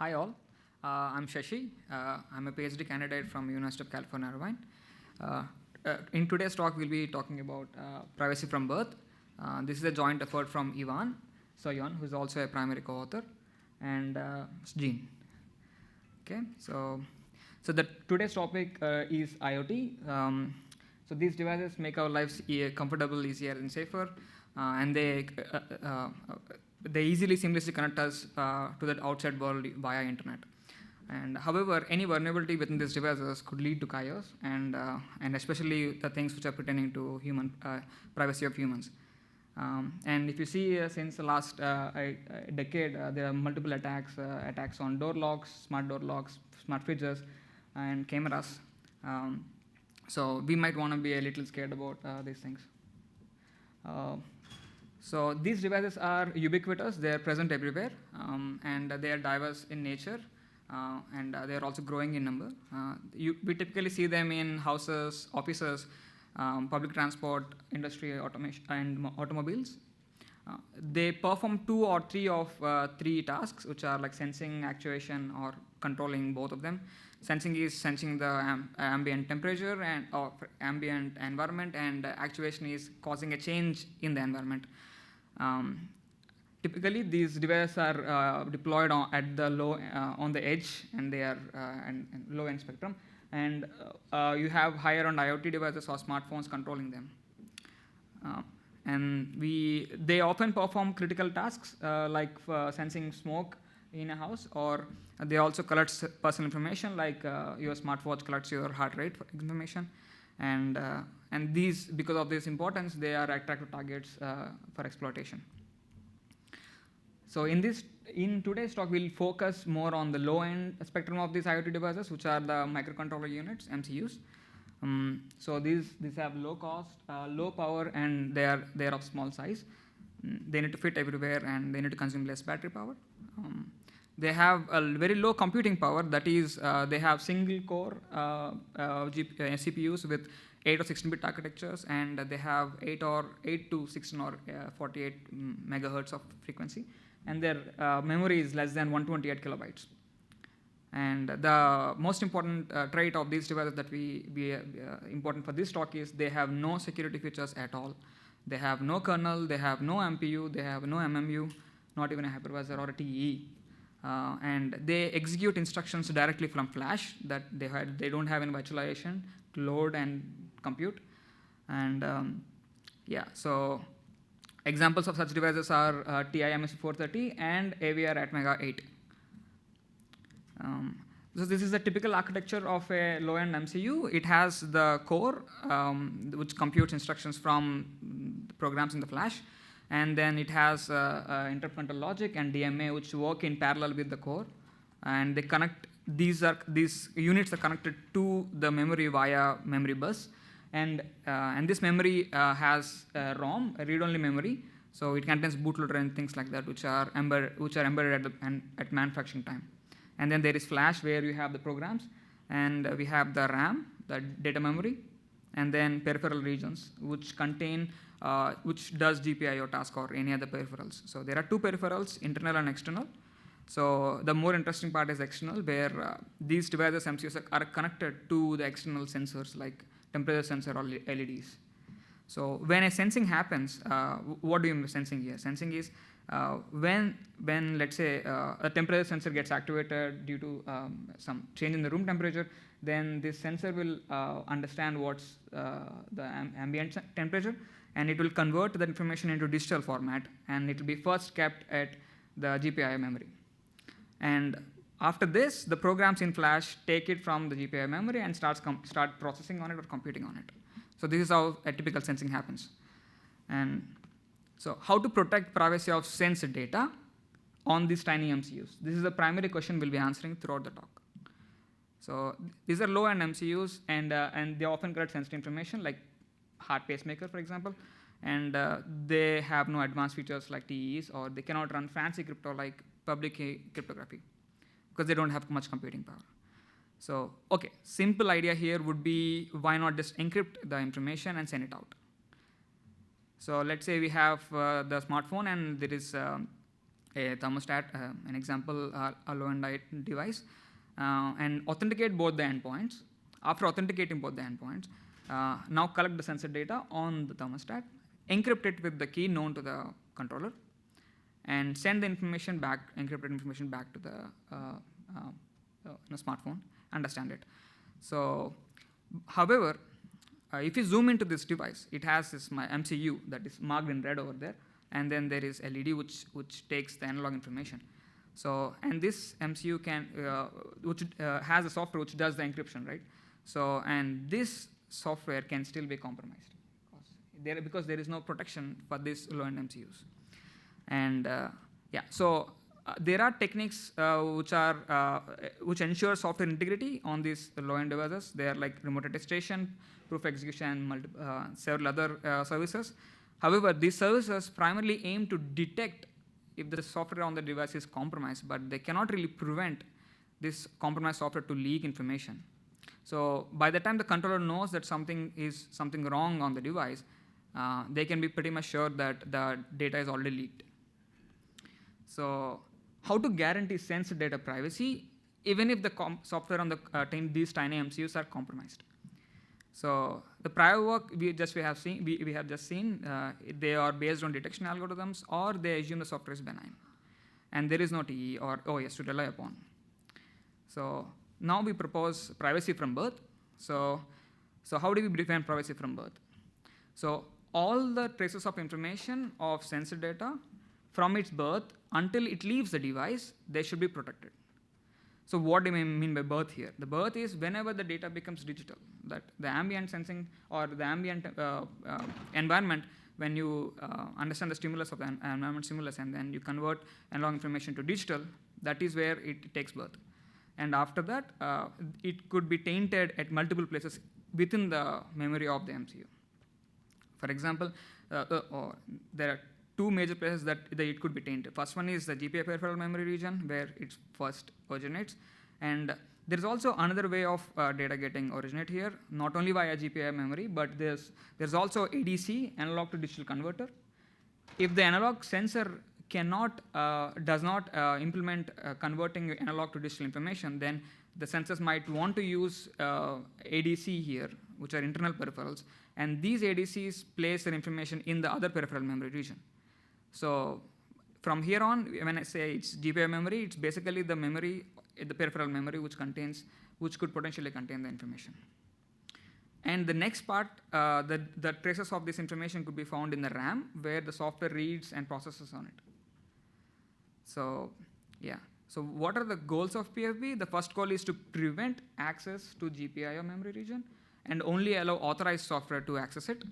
Hi all, I'm Shashi. I'm a PhD candidate from University of California, Irvine. In today's talk, we'll be talking about privacy from birth. This is a joint effort from Ivan, Seoyeon, who is also a primary co-author, and Jean. Okay, so today's topic is IoT. So these devices make our lives comfortable, easier, and safer, and they easily, seamlessly connect us to the outside world via internet. And however, any vulnerability within these devices could lead to chaos, and especially the things which are pertaining to human privacy of humans. And if you see, since the last decade, there are multiple attacks on door locks, smart fridges, and cameras. So we might want to be a little scared about these things. So these devices are ubiquitous. They are present everywhere, and they are diverse in nature, and they are also growing in number. We typically see them in houses, offices, public transport, industry, automation, and automobiles. They perform two or three of three tasks, which are like sensing, actuation, or controlling both of them. Sensing is sensing the ambient temperature or ambient environment, and actuation is causing a change in the environment. Typically, these devices are deployed at the on the edge, and they are and low end spectrum. And you have higher end IoT devices or smartphones controlling them. And they often perform critical tasks like sensing smoke in a house, or they also collect personal information like your smartwatch collects your heart rate information. And these, because of this importance, they are attractive targets for exploitation. So in today's talk, we'll focus more on the low-end spectrum of these IoT devices, which are the microcontroller units, MCUs. So these have low cost, low power, and they are of small size. They need to fit everywhere, and they need to consume less battery power. They have a very low computing power. That is, they have single-core CPUs with 8 or 16-bit architectures, and they have 8 to 16 or 48 megahertz of frequency, and their memory is less than 128 kilobytes. And the most important trait of these devices that important for this talk is they have no security features at all. They have no kernel, they have no MPU, they have no MMU, not even a hypervisor or a TE. And they execute instructions directly from flash that they don't have any virtualization to load and compute. And so examples of such devices are TI MSP430 and AVR Atmega 8. So this is a typical architecture of a low-end MCU. It has the core, which computes instructions from the programs in the flash, and then it has interfrontal logic and DMA, which work in parallel with the core, and they connect. These units are connected to the memory via memory bus, and this memory has ROM, a read-only memory, so it contains bootloader and things like that, which are embedded at manufacturing time. And then there is flash, where you have the programs, and we have the RAM, the data memory, and then peripheral regions, which does GPIO task or any other peripherals. So there are two peripherals, internal and external. So the more interesting part is external, where these devices, MCUs, are connected to the external sensors like temperature sensor or LEDs. So when a sensing happens, what do you mean by sensing here? Sensing is when let's say a temperature sensor gets activated due to some change in the room temperature, then this sensor will understand what's the ambient temperature, and it will convert the information into digital format, and it will be first kept at the GPIO memory. And after this, the programs in flash take it from the GPIO memory and start processing on it or computing on it. So this is how a typical sensing happens. And so how to protect privacy of sensed data on these tiny MCUs? This is the primary question we'll be answering throughout the talk. So these are low-end MCUs, and they often collect sensitive information like heart pacemaker, for example, and they have no advanced features like TEs, or they cannot run fancy crypto like public key cryptography because they don't have much computing power. So, okay, simple idea here would be, why not just encrypt the information and send it out? So let's say we have the smartphone, and there is a thermostat, an example, a low-end device, and authenticate both the endpoints. After authenticating both the endpoints, now collect the sensor data on the thermostat, encrypt it with the key known to the controller, and send the information back, encrypted information back to the smartphone, understand it. So, however, if you zoom into this device, it has this MCU that is marked in red over there, and then there is LED which takes the analog information. So, and this MCU can, which has a software which does the encryption, right? So, and this software can still be compromised because there is no protection for these low-end MCUs. And yeah, so there are techniques which ensure software integrity on these low-end devices. They are like remote attestation, proof execution, and several other services. However, these services primarily aim to detect if the software on the device is compromised, but they cannot really prevent this compromised software to leak information. So by the time the controller knows that something wrong on the device, they can be pretty much sure that the data is already leaked. So how to guarantee sensor data privacy even if the software on these tiny MCUs are compromised? So the prior work we have just seen, they are based on detection algorithms, or they assume the software is benign, and there is no TE or OS to rely upon. So now we propose privacy from birth. So how do we define privacy from birth? So all the traces of information of sensor data from its birth until it leaves the device, they should be protected. So what do we mean by birth here? The birth is whenever the data becomes digital, that the ambient sensing or the ambient environment, when you understand the stimulus of the environment stimulus and then you convert analog information to digital, that is where it takes birth. And after that, it could be tainted at multiple places within the memory of the MCU. For example, there are two major places that it could be tainted. First one is the GPI peripheral memory region, where it first originates. And there is also another way of data getting originate here, not only via GPI memory, but there's also ADC, analog to digital converter. If the analog sensor does not implement converting analog to digital information, then the sensors might want to use ADC here, which are internal peripherals, and these ADCs place their information in the other peripheral memory region. So from here on, when I say it's GPI memory, it's basically the memory, the peripheral memory, which could potentially contain the information. And the next part, the traces of this information could be found in the RAM, where the software reads and processes on it. So yeah. So what are the goals of PFB? The first goal is to prevent access to GPIO memory region and only allow authorized software to access it.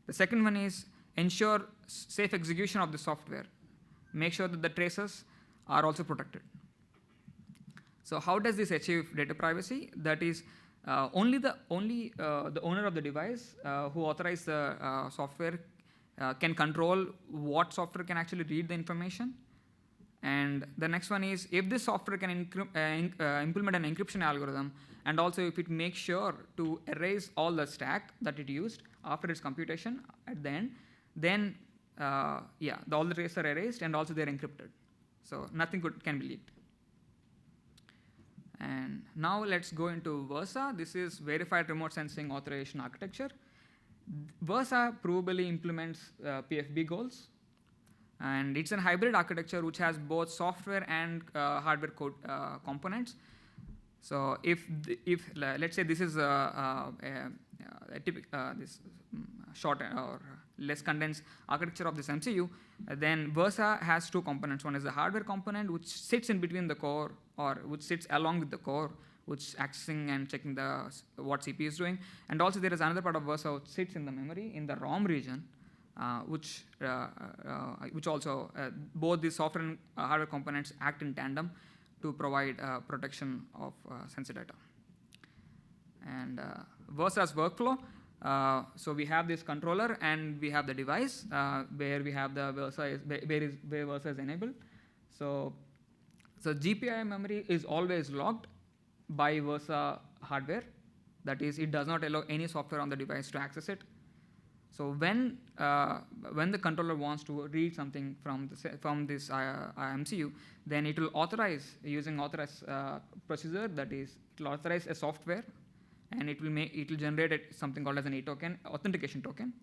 The second one is ensure safe execution of the software. Make sure that the traces are also protected. So how does this achieve data privacy? That is, only the owner of the device who authorized the software can control what software can actually read the information. And the next one is, if this software can implement an encryption algorithm, and also if it makes sure to erase all the stack that it used after its computation at the end, then all the traces are erased and also they're encrypted. So nothing can be leaked. And now let's go into Versa. This is Verified Remote Sensing Authorization Architecture. Versa provably implements PFB goals. And it's a hybrid architecture which has both software and hardware code components. So if let's say this is a typical this short or less condensed architecture of this MCU, then Versa has two components. One is the hardware component, which sits in between the core, or which sits along with the core, which accessing and checking what CPU is doing. And also there is another part of Versa which sits in the memory in the ROM region, which also both the software and hardware components act in tandem to provide protection of sensor data. And Versa's workflow. So we have this controller and we have the device where we have the Versa where Versa is enabled. So GPI memory is always locked by Versa hardware. That is, it does not allow any software on the device to access it. So when the controller wants to read something from this MCU, then it will authorize using authorize procedure. That is, it will authorize a software, and it will generate something called as an authentication token,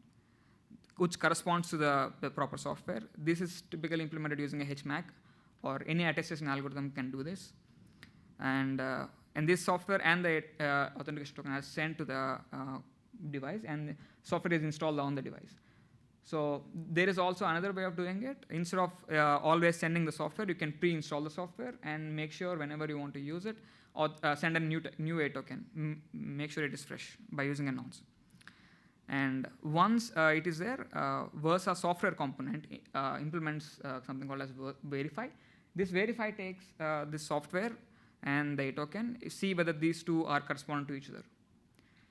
which corresponds to the proper software. This is typically implemented using a HMAC, or any attestation algorithm can do this. And this software and the authentication token are sent to the device, and software is installed on the device. So there is also another way of doing it. Instead of always sending the software, you can pre-install the software and make sure whenever you want to use it, or send a new A token. Make sure it is fresh by using a nonce. And once it is there, Versa software component implements something called as verify. This verify takes this software and the A token, see whether these two are corresponding to each other.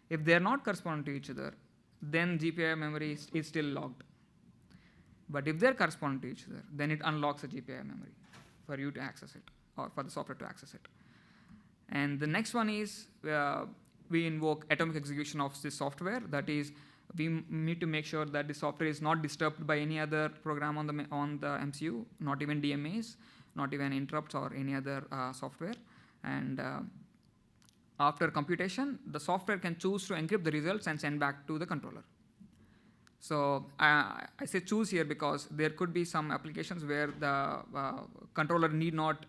If they are not corresponding to each other, then GPIO memory is still logged. But if they are corresponding to each other, then it unlocks the GPIO memory for you to access it, or for the software to access it. And the next one is we invoke atomic execution of this software. That is, we need to make sure that the software is not disturbed by any other program on the MCU, not even DMAs, not even interrupts or any other software. And after computation, the software can choose to encrypt the results and send back to the controller. So I say choose here because there could be some applications where the controller need not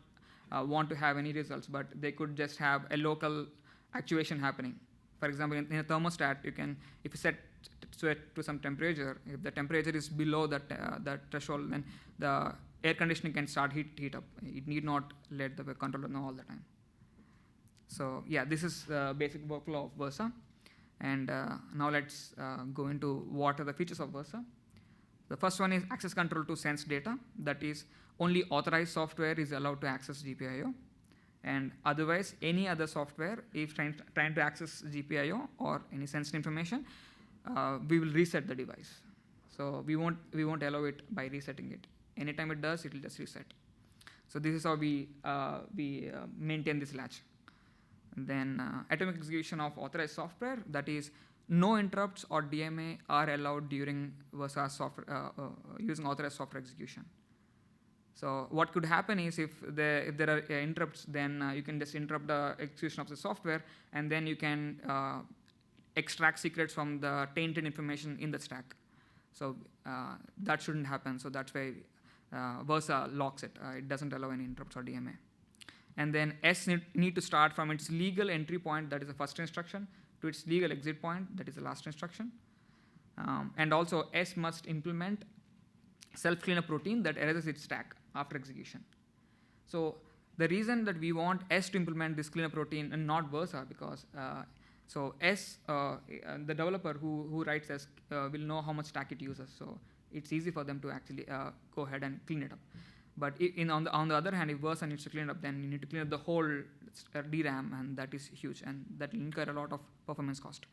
want to have any results, but they could just have a local actuation happening. For example, in a thermostat, if you set to some temperature, if the temperature is below that threshold, then the air conditioning can start heat up. It need not let the controller know all the time. So yeah, this is the basic workflow of Versa. And now let's go into what are the features of Versa. The first one is access control to sense data. That is, only authorized software is allowed to access GPIO. And otherwise, any other software, if trying to access GPIO or any sensitive information, we will reset the device. So we won't allow it by resetting it. Anytime it does, it will just reset. So this is how we maintain this latch. And then atomic execution of authorized software. That is, no interrupts or DMA are allowed during Versa software using authorized software execution. So what could happen is if there are interrupts, then you can just interrupt the execution of the software, and then you can extract secrets from the tainted information in the stack. So that shouldn't happen. So that's why Versa locks it. It doesn't allow any interrupts or DMA. And then S need to start from its legal entry point, that is the first instruction, to its legal exit point, that is the last instruction. And also S must implement self-cleanup routine that erases its stack after execution. So the reason that we want S to implement this cleanup routine and not Versa, because so S, the developer who writes S will know how much stack it uses. So it's easy for them to actually go ahead and clean it up. But on the other hand, if Versa needs to clean it up, then you need to clean up the whole DRAM, and that is huge, and that will incur a lot of performance cost.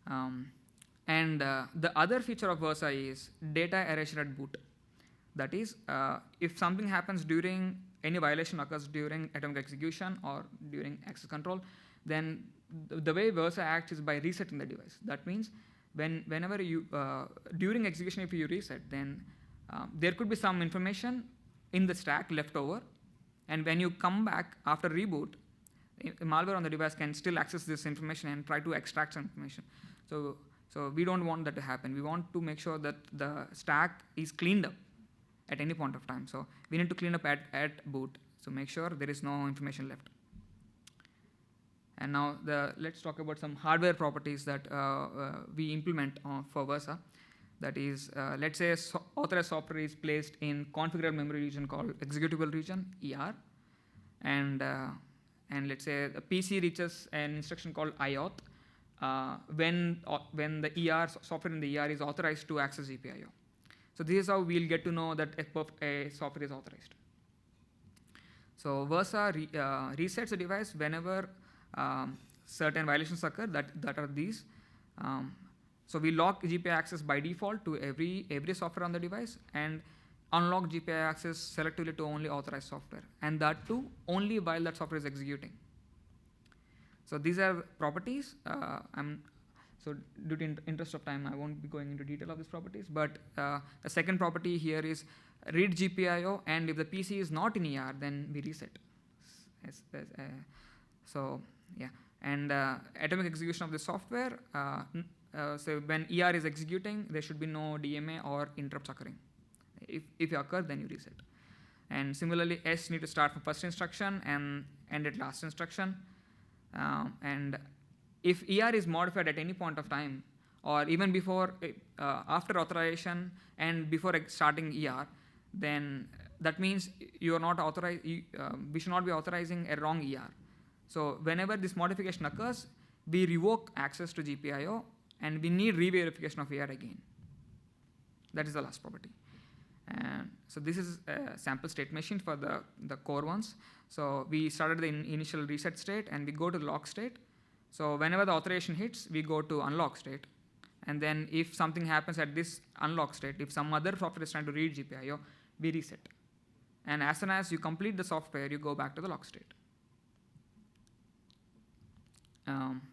And the other feature of Versa is data erasure at boot. That is, if something happens during, any violation occurs during atomic execution or during access control, then the way Versa acts is by resetting the device. That means whenever you, during execution, if you reset, then there could be some information in the stack left over, and when you come back after reboot, malware on the device can still access this information and try to extract some information. So we don't want that to happen. We want to make sure that the stack is cleaned up at any point of time. So we need to clean up at boot. So make sure there is no information left. And now let's talk about some hardware properties that we implement for Versa. That is, let's say authorized software is placed in configurable memory region called executable region, ER. And let's say the PC reaches an instruction called IAuth when the ER software in the ER is authorized to access GPIO. So this is how we'll get to know that a software is authorized. So Versa resets the device whenever certain violations occur, that are these. So we lock GPIO access by default to every software on the device, and unlock GPIO access selectively to only authorized software, and that too only while that software is executing. So these are properties. So due to interest of time, I won't be going into detail of these properties. But the second property here is read GPIO, and if the PC is not in ER, then we reset. So yeah, and atomic execution of the software. So when ER is executing, there should be no DMA or interrupts occurring. If it occurs, then you reset. And similarly, S need to start from first instruction and end at last instruction. And if ER is modified at any point of time, or even before, after authorization and before starting ER, then that means you are not authorized. We should not be authorizing a wrong ER. So whenever this modification occurs, we revoke access to GPIO, and we need re-verification of ER again. That is the last property. So this is a sample state machine for the core ones. So we started the initial reset state, and we go to lock state. So whenever the authorization hits, we go to unlock state. And then if something happens at this unlock state, if some other software is trying to read GPIO, we reset. And as soon as you complete the software, you go back to the lock state.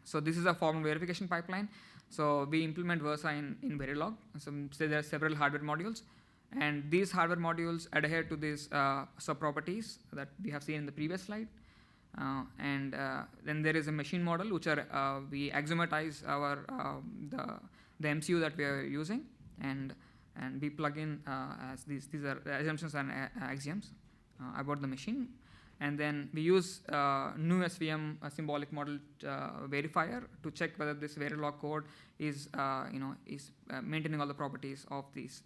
So this is a formal verification pipeline. So we implement Versa in Verilog. So say there are several hardware modules. And these hardware modules adhere to these sub-properties that we have seen in the previous slide. And then there is a machine model, which are we axiomatize our the MCU that we are using, and we plug in as these are assumptions and axioms about the machine. And then we use new SVM symbolic model verifier to check whether this Verilog code is maintaining all the properties of these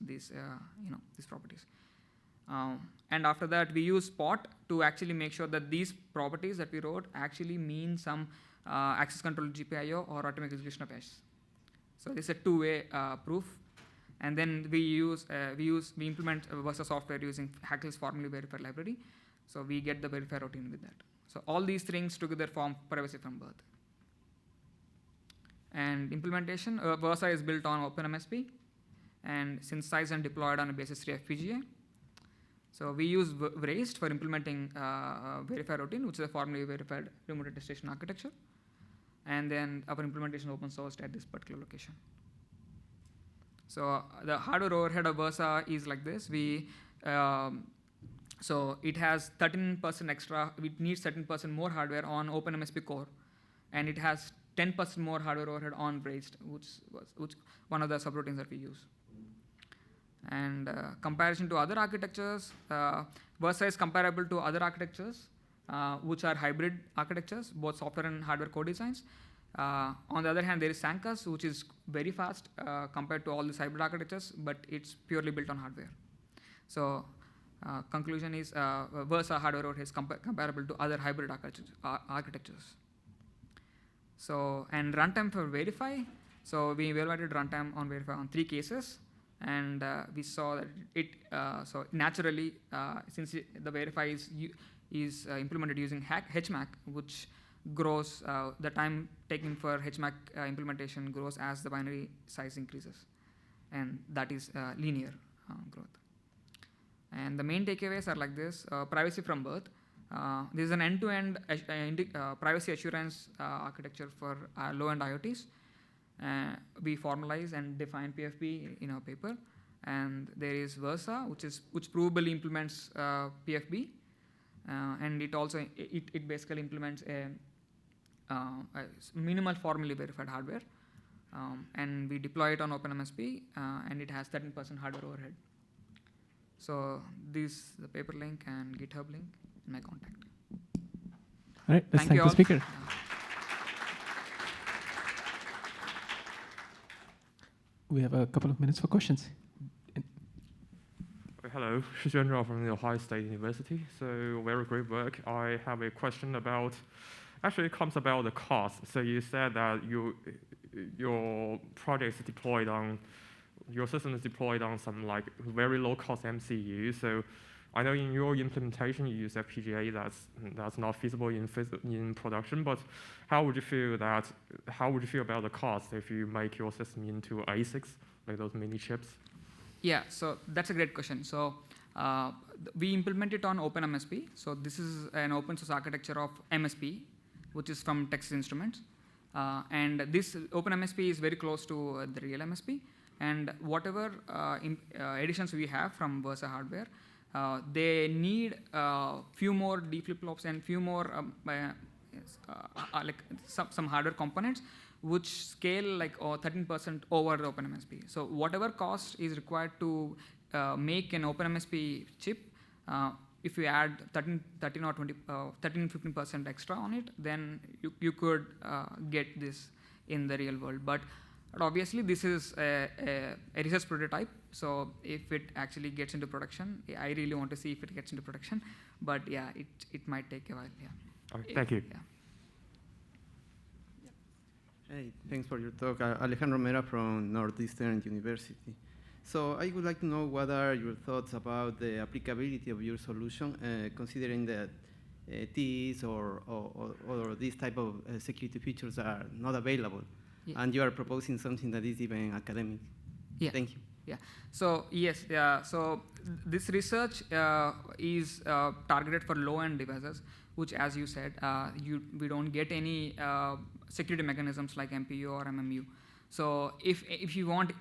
properties. And after that, we use Spot to actually make sure that these properties that we wrote actually mean some access control GPIO or atomic execution of S. So this is a two-way proof. And then we implement Versa software using Hackle's formally verified library. So we get the verifier routine with that. So all these things together form privacy from birth. And implementation, Versa is built on OpenMSP and synthesized and deployed on a basis 3 FPGA. So we use Vraced for implementing verifier routine, which is a formally verified remote attestation architecture. And then our implementation open sourced at this particular location. So the hardware overhead of Versa is like this. So it has 13% extra. It needs 13% more hardware on OpenMSP core, and it has 10% more hardware overhead on Vraced, which one of the subroutines that we use. And comparison to other architectures, Versa is comparable to other architectures, which are hybrid architectures, both software and hardware co-designs. On the other hand, there is Sancus, which is very fast compared to all these hybrid architectures, but it's purely built on hardware. So conclusion is Versa hardware overhead is comparable to other hybrid architectures. So, and runtime for verify. So we evaluated runtime on verify on 3 cases. And we saw that so naturally, since the verify is implemented using HMAC, which grows, the time taken for HMAC implementation grows as the binary size increases. And that is linear growth. And the main takeaways are like this: privacy from birth. This is an end-to-end privacy assurance architecture for low-end IoTs. We formalize and define PFB in our paper, and there is Versa, which provably implements PFB, and it also it basically implements a minimal formally verified hardware, and we deploy it on OpenMSP, and it has 13% hardware overhead. So this is the paper link and GitHub link and my contact. All right, let's thank the speaker. We have a couple of minutes for questions. Hello, Sashidhar from the Ohio State University. So very great work. I have a question about, actually it comes about the cost. So you said that your project is deployed on, your system is deployed on some like very low cost MCU. So I know in your implementation you use FPGA. That's not feasible in production. But how would you feel about the cost if you make your system into ASICs, like those mini chips? Yeah, so that's a great question. So we implement it on OpenMSP. So this is an open source architecture of MSP, which is from Texas Instruments. And this OpenMSP is very close to the real MSP. And whatever additions we have from Versa hardware, they need few more D flip-flops and few more like some hardware components which scale like 13% over the OpenMSP. So whatever cost is required to make an OpenMSP chip, if you add 13 or 15% extra on it, then you could get this in the real world. But obviously, this is a research prototype. So if it actually gets into production, I really want to see if it gets into production. But yeah, it might take a while. Yeah. Okay, thank you. Yeah. Hey, thanks for your talk. Alejandro Mera from Northeastern University. So I would like to know what are your thoughts about the applicability of your solution, considering that TEs or these type of security features are not available, and you are proposing something that is even academic. Yeah. Thank you. Yeah. So yes. Yeah. So this research is targeted for low-end devices, which, as you said, we don't get any security mechanisms like MPU or MMU. So if you want,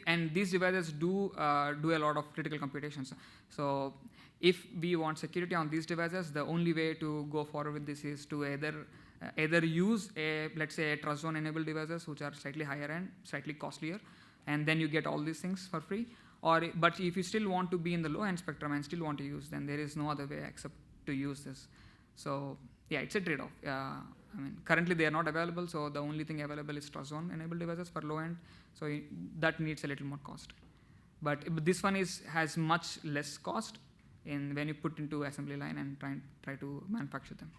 and these devices do a lot of critical computations. So if we want security on these devices, the only way to go forward with this is to either use let's say trust zone enabled devices, which are slightly higher end, slightly costlier, and then you get all these things for free. But if you still want to be in the low end spectrum and still want to use, then there is no other way except to use this. So yeah, it's a trade-off. I mean, currently they are not available, so the only thing available is trust zone enabled devices for low end. So that needs a little more cost. But this one has much less cost when you put into assembly line and try to manufacture them.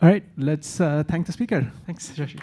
All right, let's thank the speaker. Thanks, Shashi.